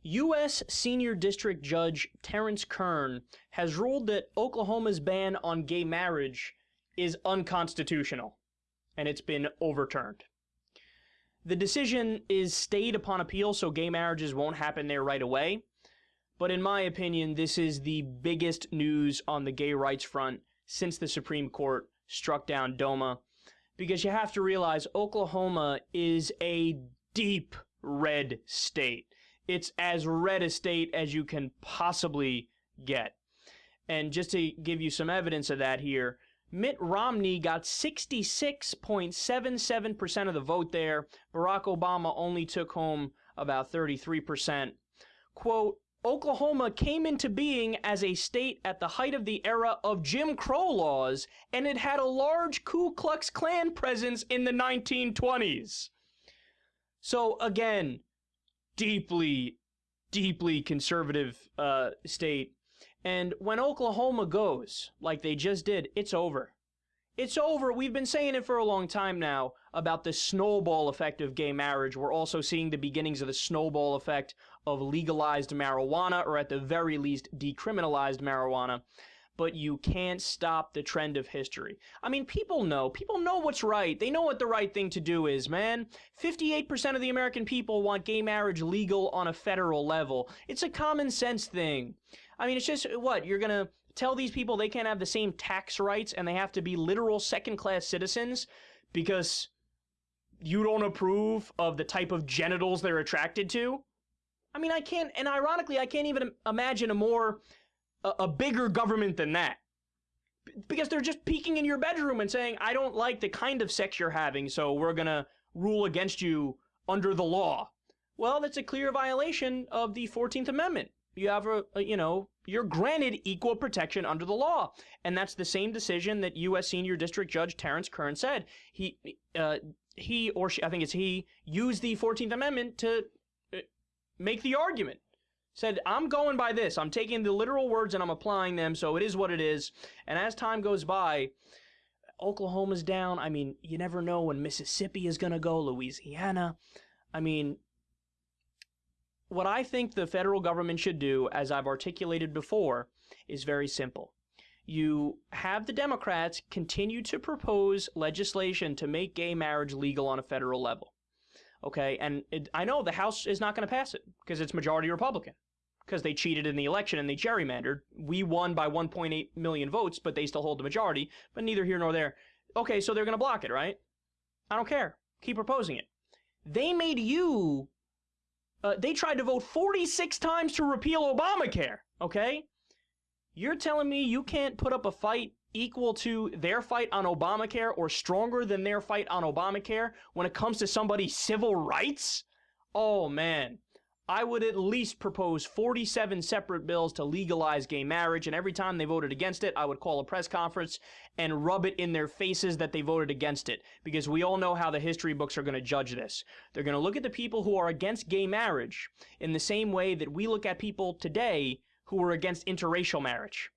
U.S. Senior District Judge Terence Kern has ruled that Oklahoma's ban on gay marriage is unconstitutional, and it's been overturned. The decision is stayed upon appeal, so gay marriages won't happen there right away. But in my opinion, this is the biggest news on the gay rights front since the Supreme Court struck down DOMA, because you have to realize Oklahoma is a deep red state. It's as red a state as you can possibly get. And just to give you some evidence of that here, Mitt Romney got 66.77% of the vote there. Barack Obama only took home about 33%. Quote, Oklahoma came into being as a state at the height of the era of Jim Crow laws, and it had a large Ku Klux Klan presence in the 1920s. So again, deeply conservative state. And when Oklahoma goes, like they just did, it's over. It's over. We've been saying it for a long time now about the snowball effect of gay marriage. We're also seeing the beginnings of the snowball effect of legalized marijuana, or at the very least, decriminalized marijuana. But you can't stop the trend of history. I mean, people know what's right. They know what the right thing to do is, man. 58% of the American people want gay marriage legal on a federal level. It's a common sense thing. I mean, it's just, what, you're going to tell these people they can't have the same tax rights and they have to be literal second-class citizens because you don't approve of the type of genitals they're attracted to? I mean, I can't, and ironically, I can't even imagine a bigger government than that. Because they're just peeking in your bedroom and saying, I don't like the kind of sex you're having, so we're going to rule against you under the law. Well, that's a clear violation of the 14th Amendment. You have you're granted equal protection under the law. And that's the same decision that U.S. Senior District Judge Terence Kern said. He or she, I think it's he, used the 14th Amendment to make the argument. Said, I'm going by this. I'm taking the literal words and I'm applying them, so it is what it is. And as time goes by, Oklahoma's down. I mean, you never know when Mississippi is going to go, Louisiana. I mean, what I think the federal government should do, as I've articulated before, is very simple. You have the Democrats continue to propose legislation to make gay marriage legal on a federal level. Okay, and I know the House is not going to pass it because it's majority Republican, because they cheated in the election and they gerrymandered. We won by 1.8 million votes, but they still hold the majority, but neither here nor there. Okay, so they're going to block it, right? I don't care. Keep proposing it. They made you, they tried to vote 46 times to repeal Obamacare, okay? You're telling me you can't put up a fight equal to their fight on Obamacare or stronger than their fight on Obamacare when it comes to somebody's civil rights? Oh, man. I would at least propose 47 separate bills to legalize gay marriage, and every time they voted against it, I would call a press conference and rub it in their faces that they voted against it, because we all know how the history books are going to judge this. They're going to look at the people who are against gay marriage in the same way that we look at people today who are against interracial marriage.